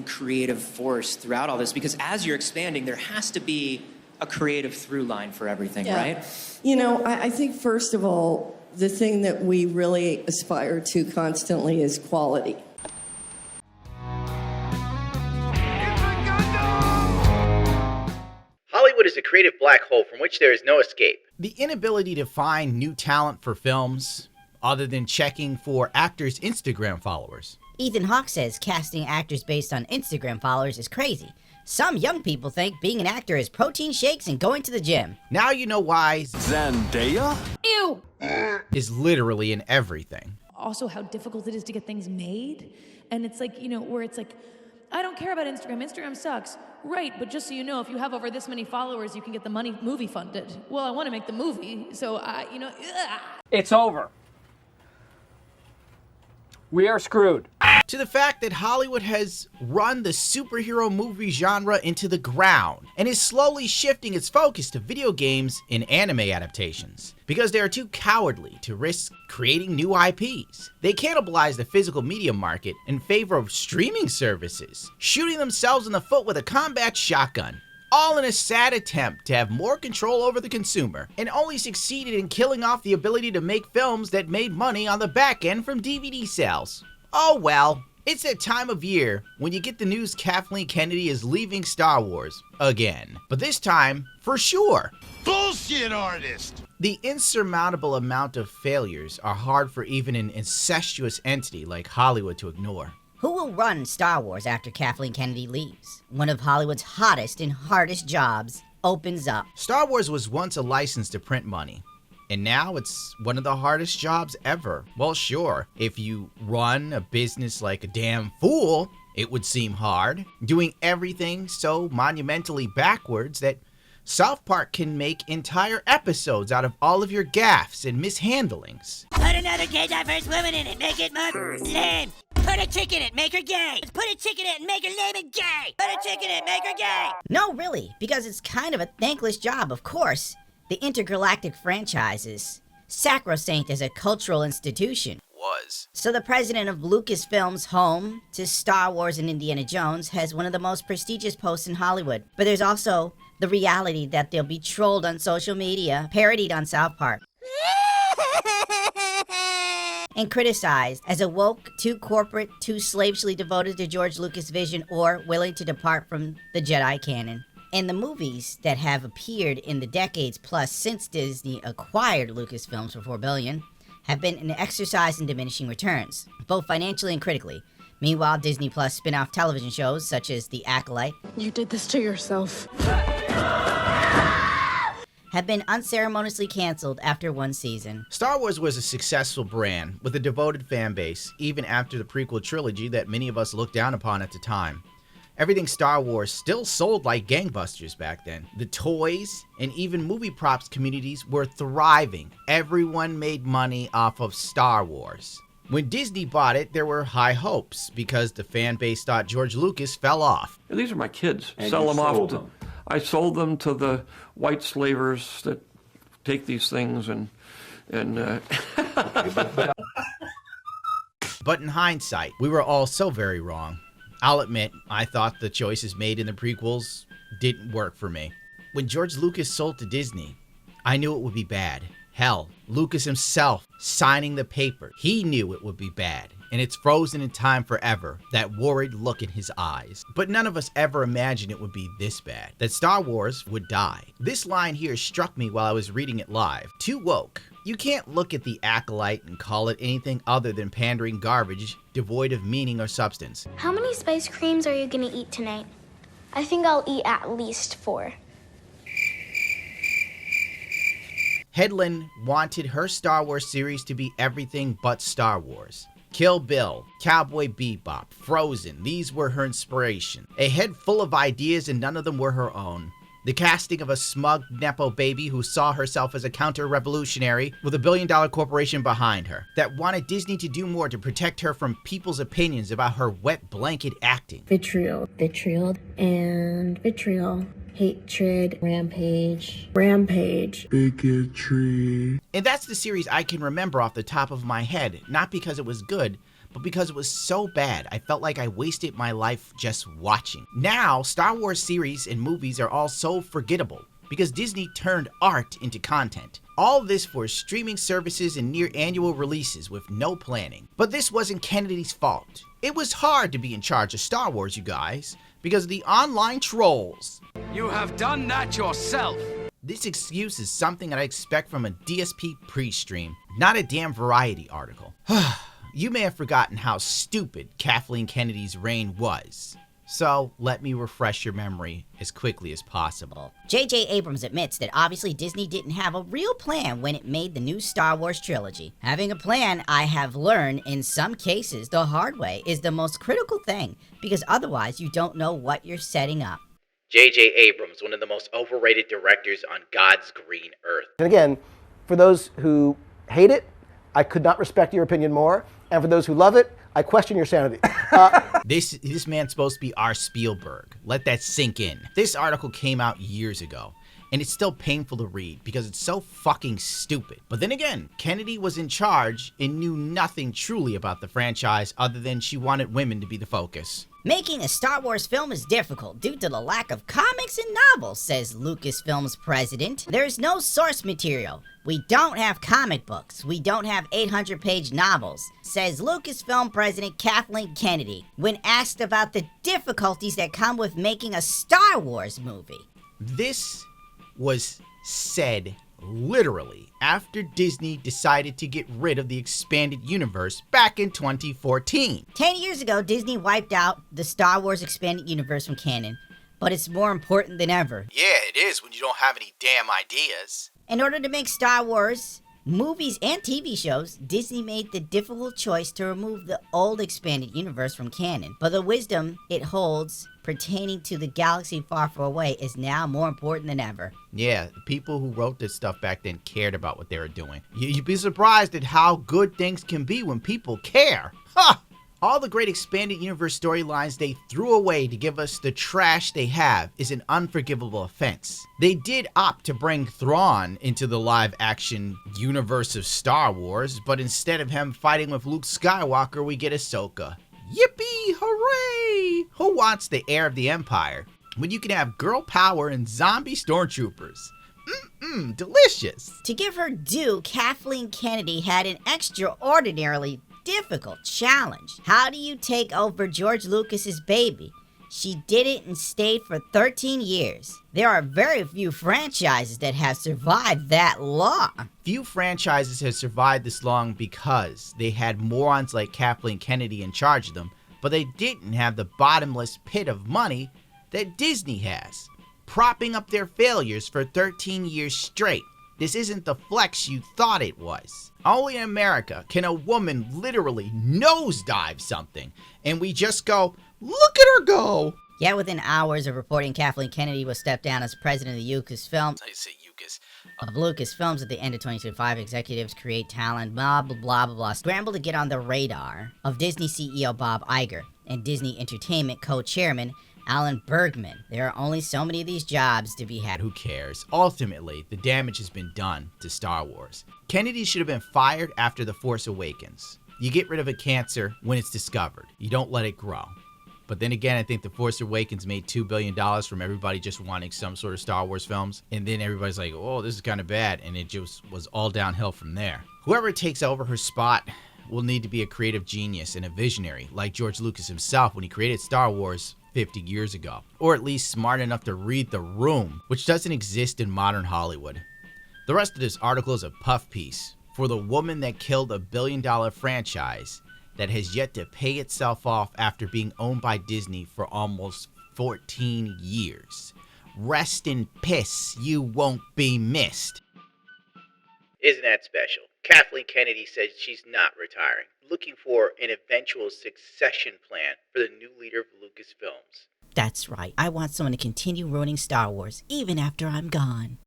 creative force throughout all this? Because as you're expanding, there has to be a creative through line for everything, right? You know, I think, first of all, the thing that we really aspire to constantly is quality. Hollywood is a creative black hole from which there is no escape. The inability to find new talent for films, other than checking for actors' Instagram followers. Ethan Hawke says casting actors based on Instagram followers is crazy. Some young people think being an actor is protein shakes and going to the gym. Now you know why Zendaya? Ew! is literally in everything. Also how difficult it is to get things made. And it's like, you know, where it's like, I don't care about Instagram. Instagram sucks. Right, but just so you know, if you have over this many followers, you can get the movie funded. Well, I want to make the movie, so, you know, ugh. It's over. We are screwed. To the fact that Hollywood has run the superhero movie genre into the ground and is slowly shifting its focus to video games and anime adaptations because they are too cowardly to risk creating new IPs. They cannibalize the physical media market in favor of streaming services, shooting themselves in the foot with a combat shotgun. All in a sad attempt to have more control over the consumer, and only succeeded in killing off the ability to make films that made money on the back end from DVD sales. Oh well, it's that time of year when you get the news Kathleen Kennedy is leaving Star Wars again. But this time, for sure. Bullshit artist! The insurmountable amount of failures are hard for even an incestuous entity like Hollywood to ignore. Who will run Star Wars after Kathleen Kennedy leaves? One of Hollywood's hottest and hardest jobs opens up. Star Wars was once a license to print money, and now it's one of the hardest jobs ever. Well, sure, if you run a business like a damn fool, it would seem hard, doing everything so monumentally backwards that South Park can make entire episodes out of all of your gaffes and mishandlings. Put another gay diverse woman in it, make it more lame. Put a chick in it, make her gay. Put a chick in it and make her lame and gay. Put a chick in it, make her gay. No, really, because it's kind of a thankless job, of course. The intergalactic franchise is sacrosanct as a cultural institution. Was. So the president of Lucasfilm's home to Star Wars and Indiana Jones has one of the most prestigious posts in Hollywood. But there's also the reality that they'll be trolled on social media, parodied on South Park, and criticized as a woke, too corporate, too slavishly devoted to George Lucas' vision, or willing to depart from the Jedi canon. And the movies that have appeared in the decades plus since Disney acquired Lucasfilms for $4 billion have been an exercise in diminishing returns, both financially and critically. Meanwhile, Disney Plus spin-off television shows such as The Acolyte, You did this to yourself. have been unceremoniously canceled after one season. Star Wars was a successful brand with a devoted fan base, even after the prequel trilogy that many of us looked down upon at the time. Everything Star Wars still sold like gangbusters back then. The toys and even movie props communities were thriving. Everyone made money off of Star Wars. When Disney bought it, there were high hopes because the fan base thought George Lucas fell off. These are my kids. And Sell you them sold off. them. I sold them to the white slavers that take these things and But in hindsight, we were all so very wrong. I'll admit, I thought the choices made in the prequels didn't work for me. When George Lucas sold to Disney, I knew it would be bad. Hell, Lucas himself signing the paper, he knew it would be bad. And it's frozen in time forever, that worried look in his eyes. But none of us ever imagined it would be this bad, that Star Wars would die. This line here struck me while I was reading it live. Too woke. You can't look at The Acolyte and call it anything other than pandering garbage, devoid of meaning or substance. How many spice creams are you gonna eat tonight? I think I'll eat at least 4. Hedlund wanted her Star Wars series to be everything but Star Wars. Kill Bill, Cowboy Bebop, Frozen, these were her inspiration. A head full of ideas and none of them were her own. The casting of a smug Nepo baby who saw herself as a counter-revolutionary with $1 billion corporation behind her, that wanted Disney to do more to protect her from people's opinions about her wet blanket acting. Vitriol, and vitriol. Hatred, rampage, bigotry. And that's the series I can remember off the top of my head, not because it was good, but because it was so bad, I felt like I wasted my life just watching. Now, Star Wars series and movies are all so forgettable because Disney turned art into content. All this for streaming services and near annual releases with no planning. But this wasn't Kennedy's fault. It was hard to be in charge of Star Wars, you guys, because of the online trolls. You have done that yourself. This excuse is something that I expect from a DSP pre-stream, not a damn Variety article. You may have forgotten how stupid Kathleen Kennedy's reign was. So let me refresh your memory as quickly as possible. J.J. Abrams admits that obviously Disney didn't have a real plan when it made the new Star Wars trilogy. Having a plan, I have learned in some cases the hard way, is the most critical thing, because otherwise you don't know what you're setting up. J.J. Abrams, one of the most overrated directors on God's green earth. And again, for those who hate it, I could not respect your opinion more. And for those who love it, I question your sanity. This man's supposed to be our Spielberg. Let that sink in. This article came out years ago, and it's still painful to read because it's so fucking stupid. But then again, Kennedy was in charge and knew nothing truly about the franchise other than she wanted women to be the focus. Making a Star Wars film is difficult due to the lack of comics and novels, says Lucasfilm's president. There's no source material. We don't have comic books. We don't have 800-page novels, says Lucasfilm president Kathleen Kennedy when asked about the difficulties that come with making a Star Wars movie. This was said literally after Disney decided to get rid of the expanded universe back in 2014. 10 years ago, Disney wiped out the Star Wars expanded universe from canon, but it's more important than ever. Yeah, it is when you don't have any damn ideas. In order to make Star Wars movies and TV shows, Disney made the difficult choice to remove the old expanded universe from canon. But the wisdom it holds pertaining to the galaxy far, far away is now more important than ever. Yeah, the people who wrote this stuff back then cared about what they were doing. You'd be surprised at how good things can be when people care. Ha! All the great expanded universe storylines they threw away to give us the trash they have is an unforgivable offense. They did opt to bring Thrawn into the live-action universe of Star Wars, but instead of him fighting with Luke Skywalker, we get Ahsoka. Yippee! Hooray! Who wants the heir of the Empire when you can have girl power and zombie stormtroopers? Delicious! To give her due, Kathleen Kennedy had an extraordinarily difficult challenge. How do you take over George Lucas's baby? She did it and stayed for 13 years. There are very few franchises that have survived that long. Few franchises have survived this long because they had morons like Kathleen Kennedy in charge of them, but they didn't have the bottomless pit of money that Disney has, propping up their failures for 13 years straight. This isn't the flex you thought it was. Only in America can a woman literally nosedive something, and we just go, look at her go! Yet within hours of reporting, Kathleen Kennedy was stepped down as president of Lucasfilm. I say Lucas. Of Lucasfilms at the end of 2025, executives create talent, blah, blah, blah, blah, blah. Scramble to get on the radar of Disney CEO Bob Iger and Disney Entertainment co-chairman Alan Bergman. There are only so many of these jobs to be had. Who cares? Ultimately, the damage has been done to Star Wars. Kennedy should have been fired after The Force Awakens. You get rid of a cancer when it's discovered. You don't let it grow. But then again, I think The Force Awakens made $2 billion from everybody just wanting some sort of Star Wars films. And then everybody's like, oh, this is kind of bad. And it just was all downhill from there. Whoever takes over her spot will need to be a creative genius and a visionary, like George Lucas himself when he created Star Wars 50 years ago. Or at least smart enough to read the room, which doesn't exist in modern Hollywood. The rest of this article is a puff piece for the woman that killed a billion-dollar franchise that has yet to pay itself off after being owned by Disney for almost 14 years. Rest in piss, you won't be missed. Isn't that special? Kathleen Kennedy says she's not retiring, looking for an eventual succession plan for the new leader of Lucasfilms. That's right. I want someone to continue ruining Star Wars, even after I'm gone.